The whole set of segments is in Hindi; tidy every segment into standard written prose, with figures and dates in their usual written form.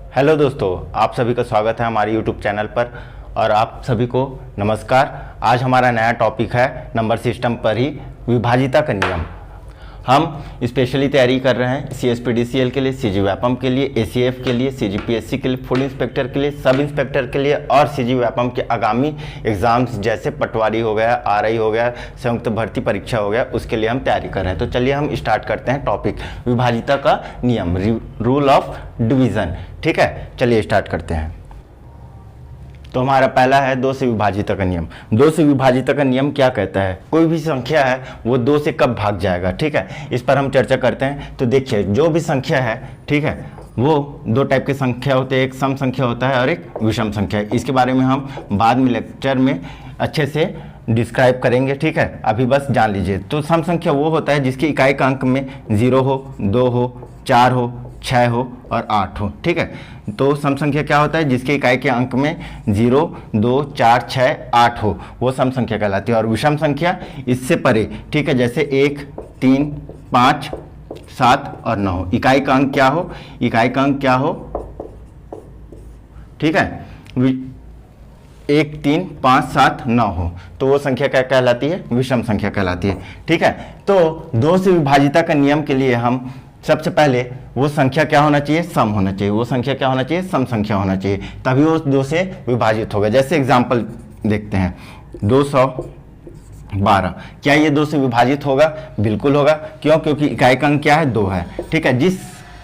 हेलो दोस्तों, आप सभी का स्वागत है हमारे यूट्यूब चैनल पर। और आप सभी को नमस्कार। आज हमारा नया टॉपिक है नंबर सिस्टम पर ही विभाजिता का नियम। हम स्पेशली तैयारी कर रहे हैं CSPDCL के लिए, CG व्यापम के लिए, ACF के लिए, CGPSC के लिए, फूड इंस्पेक्टर के लिए, सब इंस्पेक्टर के लिए और CG व्यापम के आगामी एग्जाम्स जैसे पटवारी हो गया, RI हो गया, संयुक्त भर्ती परीक्षा हो गया, उसके लिए हम तैयारी कर रहे हैं। तो चलिए हम स्टार्ट करते हैं टॉपिक विभाजिता का नियम, रूल ऑफ डिवीज़न। ठीक है, चलिए स्टार्ट करते हैं। तो हमारा पहला है 2 से विभाजिता का नियम। 2 से विभाजिता का नियम क्या कहता है? कोई भी संख्या है वो 2 से कब भाग जाएगा। ठीक है, इस पर हम चर्चा करते हैं। तो देखिए, जो भी संख्या है, ठीक है, वो 2 टाइप की संख्या होते हैं, एक सम संख्या होता है और एक विषम संख्या है। इसके बारे में हम बाद में लेक्चर में अच्छे से डिस्क्राइब करेंगे। ठीक है, अभी बस जान लीजिए। तो सम संख्या वो होता है जिसके इकाई का अंक में 0 हो, 2 हो, 4 हो, 6 हो और 8 हो। ठीक है, तो सम संख्या क्या होता है? जिसके इकाई के अंक में 0, 2, 4, 6, 8 हो, वो सम संख्या कहलाती है। और विषम संख्या इससे परे, ठीक है, जैसे 1, 3, 5, 7 और 9 हो। इकाई का अंक क्या हो? इकाई का अंक क्या हो? ठीक है, 1, 3, 5, 7, 9 हो, तो वो संख्या क्या कहलाती है? विषम संख्या कहलाती है। ठीक है, तो 2 से विभाजिता का नियम के लिए हम सबसे पहले वो संख्या क्या होना चाहिए? सम होना चाहिए। वो संख्या क्या होना चाहिए? सम संख्या होना चाहिए, तभी वो 2 से विभाजित होगा। जैसे एग्जांपल देखते हैं, 212। क्या ये 2 से विभाजित होगा? बिल्कुल होगा। क्यों? क्योंकि इकाई का अंक क्या है? 2 है। ठीक है, जिस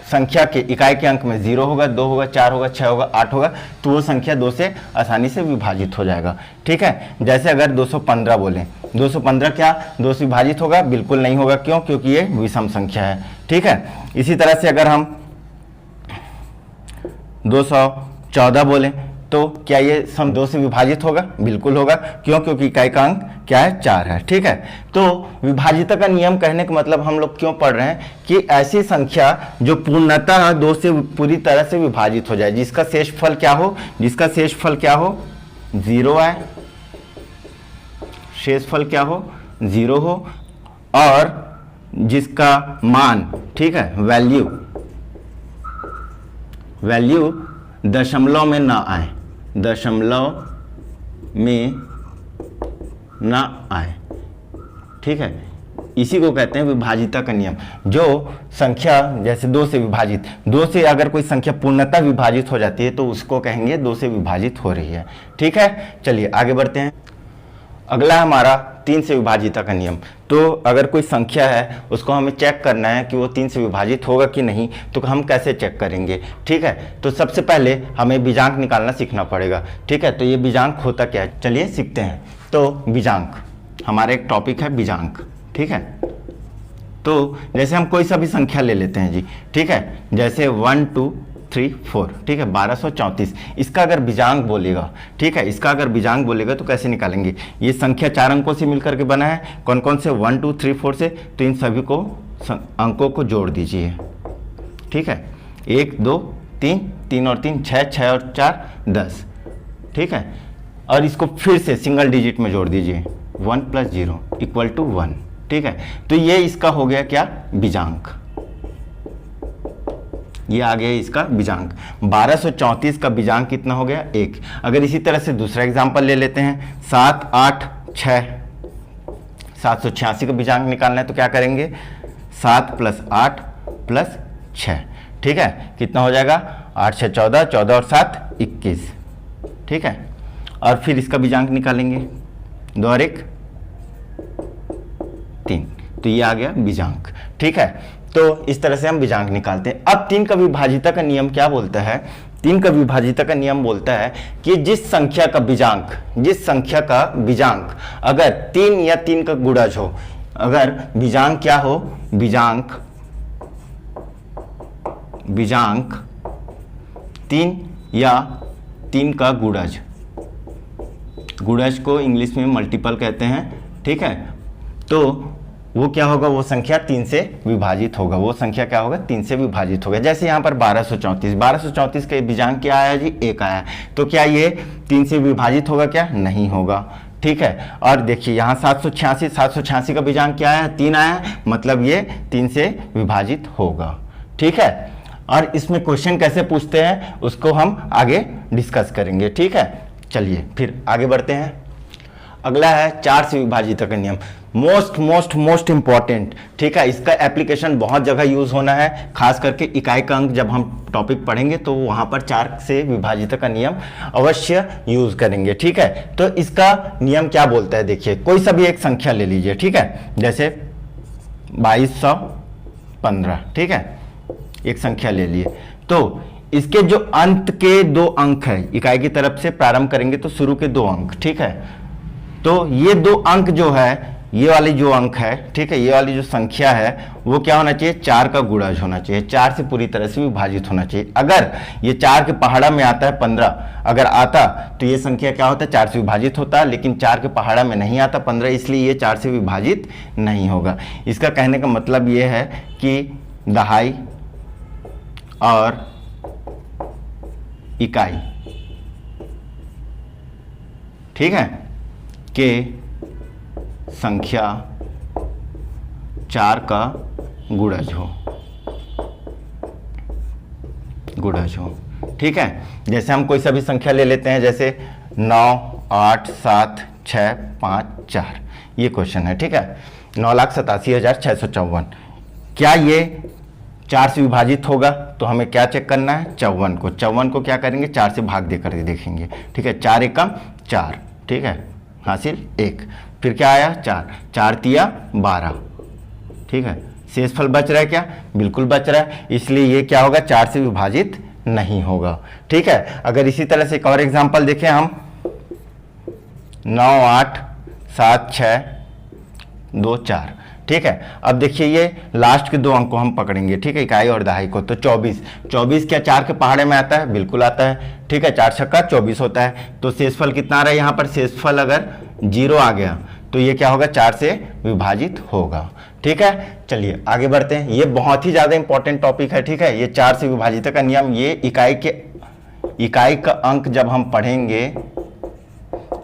संख्या के इकाई के अंक में 0 होगा, 2 होगा, 4 होगा, 6 होगा, 8 होगा, तो वो संख्या 2 से आसानी से विभाजित हो जाएगा। ठीक है, जैसे अगर 215 बोलें, 215 क्या 2 से विभाजित होगा? बिल्कुल नहीं होगा। क्यों? क्योंकि ये विषम संख्या है। ठीक है, इसी तरह से अगर हम 214 बोलें, तो क्या ये सम 2 से विभाजित होगा? बिल्कुल होगा। क्यों? क्योंकि इकाई का अंक क्या है? 4 है। ठीक है, तो विभाजिता का नियम कहने का मतलब हम लोग क्यों पढ़ रहे हैं कि ऐसी संख्या जो पूर्णतः 2 से पूरी तरह से विभाजित हो जाए, जिसका शेषफल क्या हो? जिसका शेषफल क्या हो? 0 आए, शेषफल क्या हो? 0 हो, और जिसका मान, ठीक है, वैल्यू दशमलव में ना आए, दशमलव में ना आए। ठीक है, इसी को कहते हैं विभाजिता का नियम। जो संख्या जैसे 2 से विभाजित, 2 से अगर कोई संख्या पूर्णतः विभाजित हो जाती है तो उसको कहेंगे 2 से विभाजित हो रही है। ठीक है, चलिए आगे बढ़ते हैं। अगला हमारा 3 से विभाजिता का नियम। तो अगर कोई संख्या है उसको हमें चेक करना है कि वो 3 से विभाजित होगा कि नहीं, तो हम कैसे चेक करेंगे? ठीक है, तो सबसे पहले हमें बीजांक निकालना सीखना पड़ेगा। ठीक है, तो ये बीजांक होता क्या है, चलिए सीखते हैं। तो बीजांक हमारा एक टॉपिक है, बीजांक। ठीक है, तो जैसे हम कोई सा भी संख्या ले लेते हैं जी। ठीक है, जैसे 1, 2, 3, 4, ठीक है, 1234। इसका अगर बीजांक बोलेगा, ठीक है, इसका अगर बीजांक बोलेगा तो कैसे निकालेंगे? ये संख्या 4 अंकों से मिलकर के बना है। कौन कौन से? 1, 2, 3, 4 से। तो इन सभी को अंकों को जोड़ दीजिए। ठीक है, 1, 2, 3, 3 और 3 6, 6 और 4 10। ठीक है, और इसको फिर से सिंगल डिजिट में जोड़ दीजिए, 1 + 0 = 1। ठीक है, तो ये इसका हो गया क्या? बीजांक। ये आ गया इसका बीजांक। 1234 का बीजांक कितना हो गया? 1। अगर इसी तरह से दूसरा एग्जांपल ले लेते हैं, 7, 8, 6, 786 का बीजांक निकालना है तो क्या करेंगे? 7 + 8 + 6। ठीक है, कितना हो जाएगा? 8, 6, 14, 14 और 7 21। ठीक है, और फिर इसका बीजांक निकालेंगे, 2 और 1 3। तो ये आ गया बीजांक। ठीक है, तो इस तरह से हम बीजांक निकालते हैं। अब 3 का विभाजिता का नियम क्या बोलता है? 3 का विभाजिता का नियम बोलता है कि जिस संख्या का बीजांक अगर 3 या 3 का गुणज हो, अगर बीजांक क्या हो? बीजांक 3 या 3 का गुणज को इंग्लिश में मल्टीपल कहते हैं। ठीक है, तो वो क्या होगा? वो संख्या 3 से विभाजित होगा। वो संख्या क्या होगा? 3 से विभाजित होगा। जैसे यहाँ पर 1234 का बीजांक क्या आया जी? 1 आया। तो क्या ये 3 से विभाजित होगा? क्या नहीं होगा। ठीक है, और देखिए यहाँ 786 का बीजांक क्या आया? 3 आया, मतलब ये 3 से विभाजित होगा। ठीक है, और इसमें क्वेश्चन कैसे पूछते हैं उसको हम आगे डिस्कस करेंगे, ठीक है। चलिए फिर आगे बढ़ते हैं। अगला है 4 से विभाजित का नियम, मोस्ट इंपॉर्टेंट, ठीक है। इसका एप्लीकेशन बहुत जगह यूज होना है, खास करके इकाई का अंक जब हम टॉपिक पढ़ेंगे तो वहां पर 4 से विभाजित का नियम अवश्य यूज करेंगे, ठीक है। तो इसका नियम क्या बोलता है, देखिए कोई सा भी एक संख्या ले लीजिए, ठीक है, जैसे 2215, ठीक है, एक संख्या ले लिए। तो इसके जो अंत के 2 अंक है, इकाई की तरफ से प्रारंभ करेंगे तो शुरू के 2 अंक, ठीक है। तो ये 2 अंक जो है, ये वाली जो अंक है, ठीक है, ये वाली जो संख्या है वो क्या होना चाहिए, 4 का गुणज होना चाहिए, 4 से पूरी तरह से विभाजित होना चाहिए। अगर ये 4 के पहाड़ा में आता है 15, अगर आता तो ये संख्या क्या होता है, 4 से विभाजित होता, लेकिन 4 के पहाड़ा में नहीं आता 15, इसलिए ये 4 से विभाजित नहीं होगा। इसका कहने का मतलब ये है कि दहाई और इकाई, ठीक है, के संख्या 4 का गुणज हो, ठीक है। जैसे हम कोई सा भी संख्या ले लेते हैं, जैसे 9, 8, 7, 6, 5, 4, ये क्वेश्चन है, ठीक है। 9,87,654, क्या ये 4 से विभाजित होगा? तो हमें क्या चेक करना है, 54 को क्या करेंगे, 4 से भाग देकर देखेंगे, ठीक है। 4 एकम 4, ठीक है, हासिल 1, फिर क्या आया 4, 4 तिया 12, ठीक है। शेषफल बच रहा है क्या, बिल्कुल बच रहा है, इसलिए ये क्या होगा, 4 से विभाजित नहीं होगा, ठीक है। अगर इसी तरह से एक और एग्जांपल देखें हम, 9, 8, 7, 6, 2, 4, ठीक है। अब देखिए ये लास्ट के 2 अंक को हम पकड़ेंगे, ठीक है, इकाई और दहाई को। तो 24 क्या 4 के पहाड़े में आता है, बिल्कुल आता है, ठीक है। 4 छक्का 24 होता है। तो शेषफल कितना आ रहा है यहाँ पर, शेषफल अगर 0 आ गया तो ये क्या होगा, 4 से विभाजित होगा, ठीक है। चलिए आगे बढ़ते हैं। ये बहुत ही ज्यादा इंपॉर्टेंट टॉपिक है, ठीक है। ये 4 से विभाजित का नियम, ये इकाई का अंक जब हम पढ़ेंगे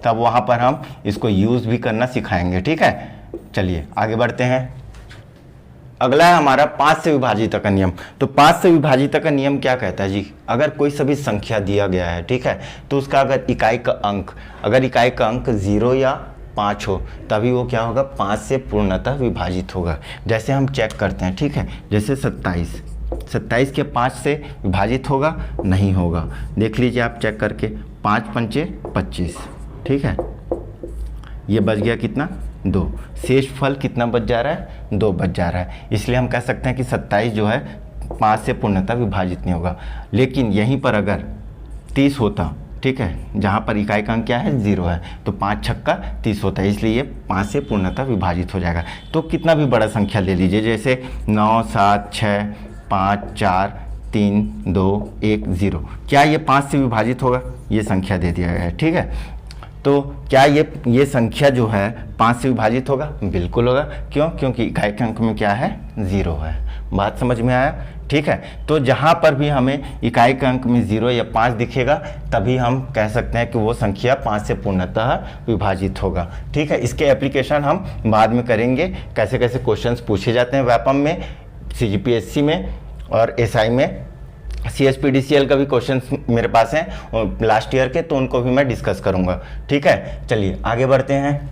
तब वहां पर हम इसको यूज भी करना सिखाएंगे, ठीक है। चलिए आगे बढ़ते हैं। अगला है हमारा 5 से विभाजित का नियम। तो 5 से विभाजित का नियम क्या कहता है जी, अगर कोई सभी संख्या दिया गया है, ठीक है, तो उसका अगर इकाई का अंक 0 या 5 हो तभी वो क्या होगा, 5 से पूर्णतः विभाजित होगा। जैसे हम चेक करते हैं, ठीक है, जैसे 27 के 5 से विभाजित होगा, नहीं होगा। देख लीजिए आप चेक करके, 5 पंचे 25, ठीक है, ये बच गया कितना, 2। शेषफल कितना बच जा रहा है, 2 बच जा रहा है। इसलिए हम कह सकते हैं कि 27 जो है 5 से पूर्णतः विभाजित नहीं होगा। लेकिन यहीं पर अगर 30 होता, ठीक है, जहाँ पर इकाई का अंक क्या है, 0 है, तो 5 छक्का 30 होता है, इसलिए ये 5 से पूर्णतः विभाजित हो जाएगा। तो कितना भी बड़ा संख्या ले लीजिए, जैसे 9, 7, 6, 5, 4, 3, 2, 1, 0, क्या ये 5 से विभाजित होगा? ये संख्या दे दिया गया है, ठीक है। तो क्या ये संख्या जो है 5 से विभाजित होगा? बिल्कुल होगा। क्यों? क्योंकि इकाई के अंक में क्या है, 0 है। बात समझ में आया, ठीक है। तो जहाँ पर भी हमें इकाई के अंक में 0 या 5 दिखेगा तभी हम कह सकते हैं कि वो संख्या 5 से पूर्णतः विभाजित होगा, ठीक है। इसके एप्लीकेशन हम बाद में करेंगे, कैसे कैसे क्वेश्चंस पूछे जाते हैं व्यापम में, CGPSC में और SI में। CSPDCL का भी क्वेश्चन मेरे पास हैं लास्ट ईयर के, तो उनको भी मैं डिस्कस करूंगा, ठीक है। चलिए आगे बढ़ते हैं।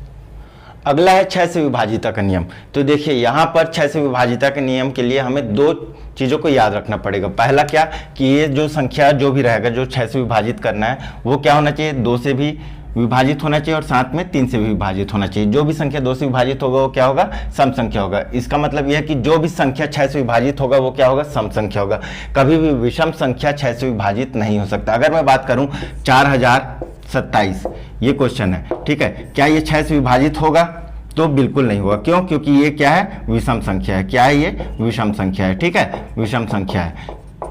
अगला है 6 से विभाजित का नियम। तो देखिए यहाँ पर 6 से विभाजित के नियम के लिए हमें 2 चीज़ों को याद रखना पड़ेगा। पहला क्या कि ये जो संख्या जो भी रहेगा, जो 6 से विभाजित करना है, वो क्या होना चाहिए, 2 से भी विभाजित होना चाहिए और साथ में 3 से भी विभाजित होना चाहिए। जो भी संख्या 2 से विभाजित होगा वो क्या होगा, सम संख्या होगा। इसका मतलब यह है कि जो भी संख्या 6 से विभाजित होगा वो क्या होगा, सम संख्या होगा। कभी भी विषम संख्या 6 से विभाजित नहीं हो सकता। अगर मैं बात करूं 4027, ये क्वेश्चन है, ठीक है, क्या ये 6 से विभाजित होगा? तो बिल्कुल नहीं होगा। क्यों? क्योंकि ये क्या है, विषम संख्या है। क्या है ये, विषम संख्या है, ठीक है, विषम संख्या है।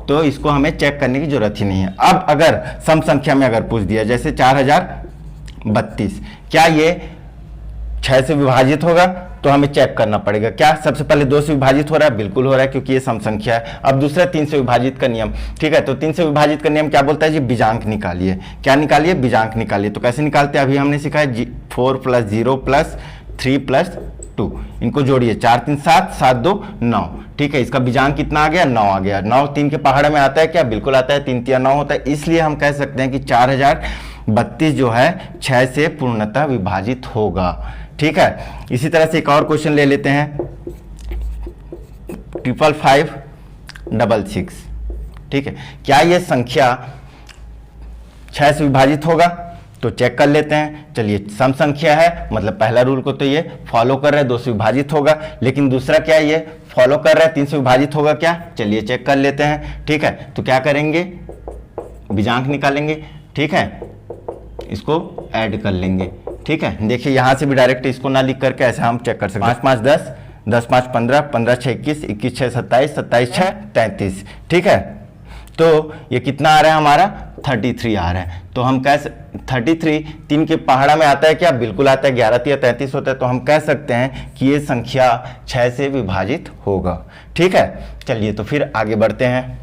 तो इसको हमें चेक करने की जरूरत ही नहीं है। अब अगर सम संख्या में अगर पूछ दिया, जैसे 4032, क्या ये 6 से विभाजित होगा? तो हमें चेक करना पड़ेगा। क्या सबसे पहले 2 से विभाजित हो रहा है? बिल्कुल हो रहा है, क्योंकि ये सम संख्या है। अब दूसरा 3 से विभाजित का नियम, ठीक है। तो 3 से विभाजित का नियम क्या बोलता है जी, बीजांक निकालिए। क्या निकालिए, बीजांक निकालिए। तो कैसे निकालते हैं, अभी हमने सीखा है 4 + 0 + 3 + 2, इनको जोड़िए 4 3 7, 7 2 9, ठीक है। इसका बीजांक कितना आ गया, 9 आ गया। 9 3 के पहाड़ में आता है क्या, बिल्कुल आता है, 3 3 9 होता है, इसलिए हम कह सकते हैं कि 4032 जो है 6 से पूर्णतः विभाजित होगा, ठीक है। इसी तरह से एक और क्वेश्चन ले लेते हैं, 55566, ठीक है। क्या ये संख्या 6 से विभाजित होगा, तो चेक कर लेते हैं। चलिए, सम संख्या है, मतलब पहला रूल को तो ये फॉलो कर रहा है, 2 से विभाजित होगा, लेकिन दूसरा क्या है, ये फॉलो कर रहा है, 3 से विभाजित होगा क्या, चलिए चेक कर लेते हैं, ठीक है। तो क्या करेंगे, बीजांक निकालेंगे, ठीक है, इसको ऐड कर लेंगे, ठीक है। देखिए यहाँ से भी डायरेक्ट इसको ना लिख करके ऐसे हम चेक कर सकते हैं, 5 5 10, 10 5 15, 15 6 21, 21 6 27, 27 6 33, ठीक है। तो ये कितना आ रहा है हमारा, 33 आ रहा है। तो हम कैसे 33 3 के पहाड़ा में आता है क्या, बिल्कुल आता है, 11 3 33 होता है, तो हम कह सकते हैं कि ये संख्या 6 से विभाजित होगा, ठीक है। चलिए तो फिर आगे बढ़ते हैं।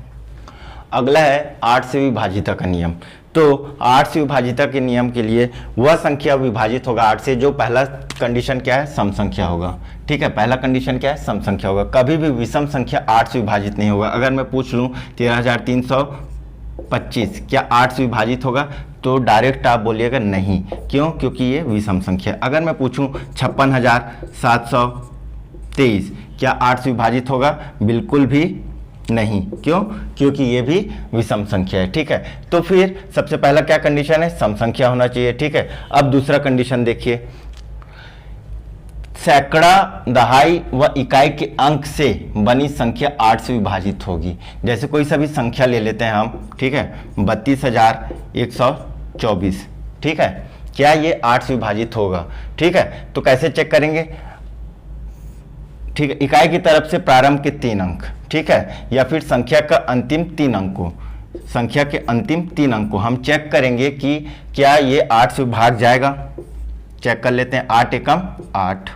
अगला है 8 से विभाजिता का नियम। तो 8 से विभाजिता के नियम के लिए वह संख्या विभाजित होगा 8 से जो पहला कंडीशन क्या है, सम संख्या होगा, ठीक है। पहला कंडीशन क्या है, सम संख्या होगा। कभी भी विषम संख्या 8 से विभाजित नहीं होगा। अगर मैं पूछ लूँ 13325 क्या 8 से विभाजित होगा, तो डायरेक्ट आप बोलिएगा नहीं, क्यों, क्योंकि ये विषम संख्या है। अगर मैं पूछूं 56723 क्या 8 से विभाजित होगा, बिल्कुल भी नहीं, क्यों, क्योंकि ये भी विषम संख्या है, ठीक है। तो फिर सबसे पहला क्या कंडीशन है, सम संख्या होना चाहिए, ठीक है। अब दूसरा कंडीशन देखिए, सैकड़ा, दहाई व इकाई के अंक से बनी संख्या 8 से विभाजित होगी। जैसे कोई सा भी संख्या ले लेते हैं हम, ठीक है, 32,124, ठीक है, क्या ये 8 से विभाजित होगा, ठीक है। तो कैसे चेक करेंगे, ठीक है, इकाई की तरफ से प्रारंभ के 3 अंक, ठीक है, या फिर संख्या का अंतिम 3 अंक को, संख्या के अंतिम 3 अंक को हम चेक करेंगे कि क्या ये 8 से भाग जाएगा। चेक कर लेते हैं, 8 एकम 8,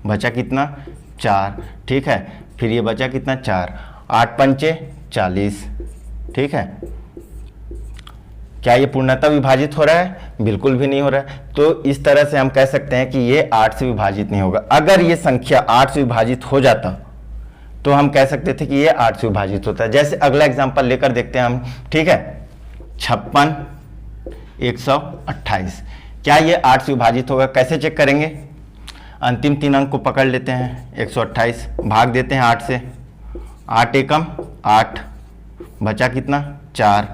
बचा कितना 4, ठीक है, फिर ये बचा कितना 4, 8 पंचे 40, ठीक है। क्या ये पूर्णतः विभाजित हो रहा है, बिल्कुल भी नहीं हो रहा है। तो इस तरह से हम कह सकते हैं कि ये 8 से विभाजित नहीं होगा। अगर ये संख्या 8 से विभाजित हो जाता तो हम कह सकते थे कि ये 8 से विभाजित होता है। जैसे अगला एग्जांपल लेकर देखते हैं हम, ठीक है, 56,128 क्या ये 8 से विभाजित होगा, कैसे चेक करेंगे, अंतिम 3 अंक को पकड़ लेते हैं, 128 भाग देते हैं 8 से, 8 एकम 8, बचा कितना 4,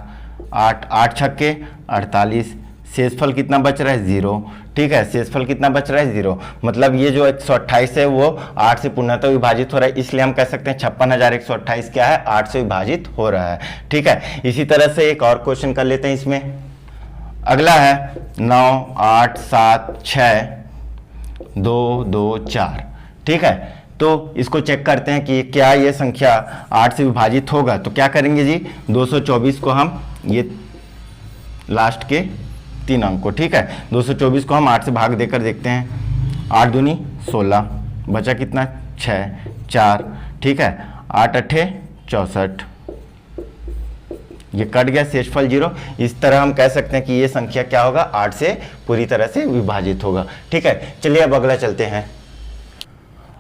8 8 छक्के 48, शेषफल कितना बच रहा है 0, ठीक है, शेषफल कितना बच रहा है 0, मतलब ये जो 128 है वो 8 से पूर्णतः विभाजित हो रहा है, इसलिए हम कह सकते हैं 56,128 क्या है, 8 से विभाजित हो रहा है, ठीक है। इसी तरह से एक और क्वेश्चन कर लेते हैं इसमें। अगला है 9 8 7 6 2 2 4, ठीक है। तो इसको चेक करते हैं कि क्या ये संख्या 8 से विभाजित होगा। तो क्या करेंगे जी, 224 को हम ये लास्ट के 3 अंक को, ठीक है, 224 को हम 8 से भाग देकर देखते हैं, 8 दूनी 16, बचा कितना 6 4, ठीक है, 8 8 64, ये कट गया, शेषफल 0। इस तरह हम कह सकते हैं कि ये संख्या क्या होगा, 8 से पूरी तरह से विभाजित होगा, ठीक है। चलिए अब अगला चलते हैं।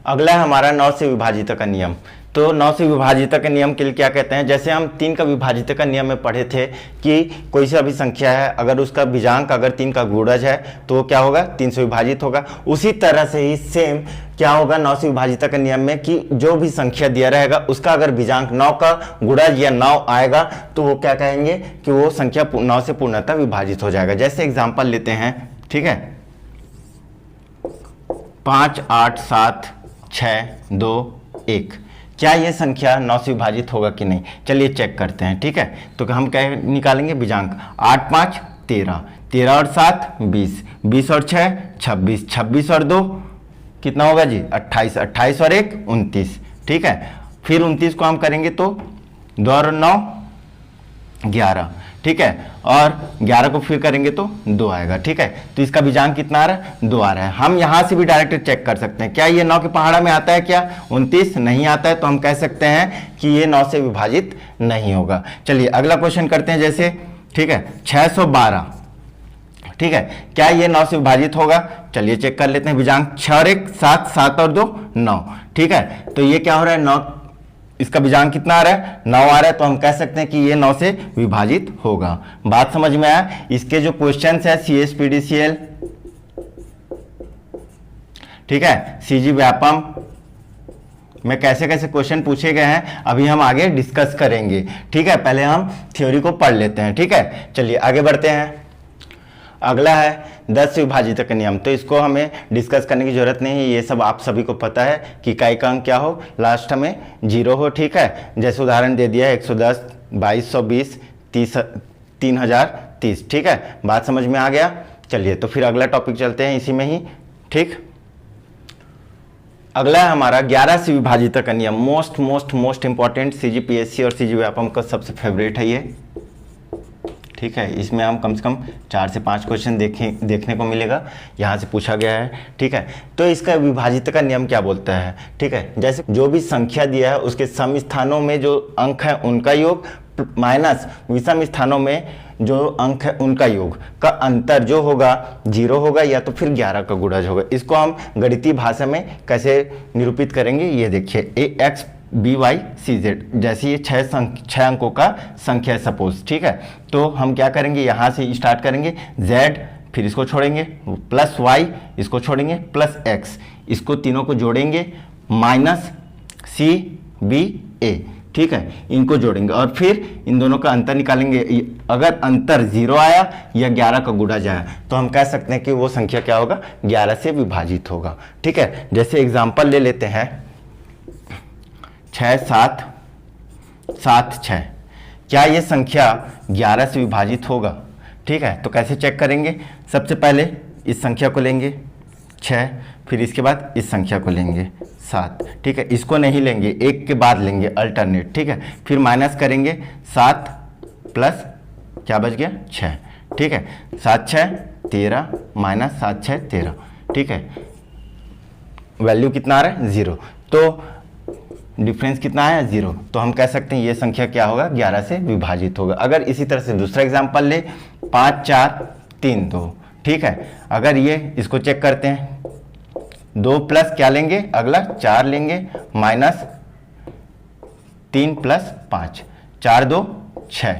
अगला है हमारा 9 से विभाजित का नियम। तो 9 से विभाजित के नियम के लिए क्या कहते हैं, जैसे हम 3 का विभाजित का नियम में पढ़े थे कि कोई सा भी संख्या है अगर उसका बीजांक अगर 3 का गुणज है तो क्या होगा, 3 से विभाजित होगा। उसी तरह से ही सेम क्या होगा 9 से विभाजित के नियम में कि जो भी संख्या दिया रहेगा उसका अगर बीजांक 9 का गुणज या 9 आएगा तो वो क्या कहेंगे कि वो संख्या 9 से पूर्णतः विभाजित हो जाएगा। जैसे एग्जाम्पल लेते हैं, ठीक है, 5 8 7 6 2 1 क्या ये संख्या 9 से विभाजित होगा कि नहीं, चलिए चेक करते हैं, ठीक है। तो हम क्या निकालेंगे बीजांक, 8 5 13, 13 और 7 20, 20 और 6 26, 26 और 2 कितना होगा जी 28, 28 और 1 29, ठीक है। फिर 29 को हम करेंगे तो 2 और 9 11, ठीक है, और 11 को फिर करेंगे तो 2 आएगा, ठीक है। तो इसका बीजांक कितना आ रहा है, 2 आ रहा है। हम यहां से भी डायरेक्ट चेक कर सकते हैं, क्या ये 9 के पहाड़ा में आता है क्या, 29 नहीं आता है, तो हम कह सकते हैं कि ये 9 से विभाजित नहीं होगा। चलिए अगला क्वेश्चन करते हैं, जैसे ठीक है 612 ठीक है, क्या ये 9 से विभाजित होगा? चलिए चेक कर लेते हैं। बीजांक 6 और 1 7, 7 और 2 9। ठीक है, तो ये क्या हो रहा है 9, इसका बीजांक कितना आ रहा है 9 आ रहा है, तो हम कह सकते हैं कि ये 9 से विभाजित होगा। बात समझ में आया? इसके जो क्वेश्चन है CH-PDCl, ठीक है, CG व्यापम में कैसे कैसे क्वेश्चन पूछे गए हैं अभी हम आगे डिस्कस करेंगे। ठीक है, पहले हम थ्योरी को पढ़ लेते हैं। ठीक है, चलिए आगे बढ़ते हैं। अगला है 10 से विभाजित का नियम। तो इसको हमें डिस्कस करने की जरूरत नहीं है, ये सब आप सभी को पता है कि इकाई का अंक क्या हो, लास्ट में 0 हो। ठीक है, जैसे उदाहरण दे दिया है 110, 2220, 3030। ठीक है, बात समझ में आ गया? चलिए तो फिर अगला टॉपिक चलते हैं इसी में ही। ठीक, अगला है हमारा 11 से विभाजित का नियम। मोस्ट इंपॉर्टेंट, CG-PSC और CG व्यापम का सबसे फेवरेट है ये। ठीक है, इसमें हम कम से कम 4 से 5 क्वेश्चन देखने को मिलेगा, यहाँ से पूछा गया है। ठीक है, तो इसका विभाजित का नियम क्या बोलता है? ठीक है, जैसे जो भी संख्या दिया है उसके सम स्थानों में जो अंक है उनका योग माइनस विषम स्थानों में जो अंक है उनका योग का अंतर जो होगा 0 होगा या तो फिर 11 का गुणज होगा। इसको हम गणितीय भाषा में कैसे निरूपित करेंगे ये देखिए, AX BY CZ, जैसे ये 6 अंकों का संख्या है सपोज। ठीक है, तो हम क्या करेंगे, यहाँ से स्टार्ट करेंगे Z, फिर इसको छोड़ेंगे प्लस Y, इसको छोड़ेंगे प्लस X, इसको तीनों को जोड़ेंगे माइनस CBA। ठीक है, इनको जोड़ेंगे और फिर इन दोनों का अंतर निकालेंगे। अगर अंतर 0 आया या 11 का गुणज आया तो हम कह सकते हैं कि वो संख्या क्या होगा, 11 से विभाजित होगा। ठीक है, जैसे एग्जांपल ले लेते हैं 6 7 7 6, क्या ये संख्या 11 से विभाजित होगा? ठीक है, तो कैसे चेक करेंगे? सबसे पहले इस संख्या को लेंगे 6, फिर इसके बाद इस संख्या को लेंगे 7। ठीक है, इसको नहीं लेंगे, एक के बाद लेंगे अल्टरनेट। ठीक है, फिर माइनस करेंगे 7 प्लस क्या बच गया 6। ठीक है, 7 6 13 माइनस 7 6 13। ठीक है, वैल्यू कितना आ रहा है 0, तो डिफरेंस कितना आया 0, तो हम कह सकते हैं ये संख्या क्या होगा, 11 से विभाजित होगा। अगर इसी तरह से दूसरा एग्जांपल ले 5 4 3 2। ठीक है, अगर ये इसको चेक करते हैं 2 प्लस क्या लेंगे, अगला 4 लेंगे माइनस 3 प्लस 5, 4 2 6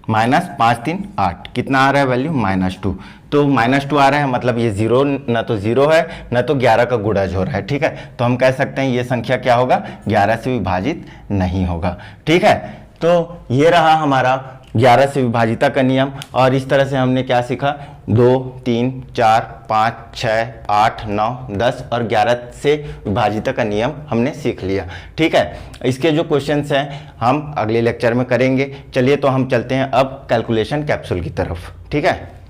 माइनस 5 3 8, कितना आ रहा है वैल्यू -2। तो -2 आ रहा है, मतलब ये 0 ना तो 0 है ना तो 11 का गुणज हो रहा है। ठीक है, तो हम कह सकते हैं ये संख्या क्या होगा, 11 से विभाजित नहीं होगा। ठीक है, तो ये रहा हमारा 11 से विभाजिता का नियम। और इस तरह से हमने क्या सीखा, 2 3 4 5 6 8 9 10 और 11 से विभाजिता का नियम हमने सीख लिया। ठीक है, इसके जो क्वेश्चंस हैं हम अगले लेक्चर में करेंगे। चलिए तो हम चलते हैं अब कैलकुलेशन कैप्सूल की तरफ। ठीक है,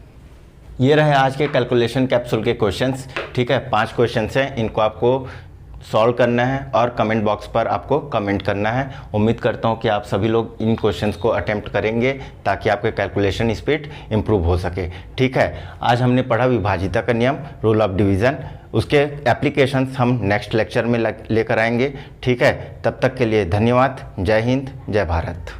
ये रहे आज के कैलकुलेशन कैप्सूल के क्वेश्चंस। ठीक है, 5 क्वेश्चंस हैं, इनको आपको सॉल्व करना है और कमेंट बॉक्स पर आपको कमेंट करना है। उम्मीद करता हूँ कि आप सभी लोग इन क्वेश्चंस को अटेम्प्ट करेंगे ताकि आपके कैलकुलेशन स्पीड इम्प्रूव हो सके। ठीक है, आज हमने पढ़ा विभाजिता का नियम, रूल ऑफ डिवीज़न, उसके एप्लीकेशंस हम नेक्स्ट लेक्चर में लेकर आएंगे। ठीक है, तब तक के लिए धन्यवाद। जय हिंद, जय भारत।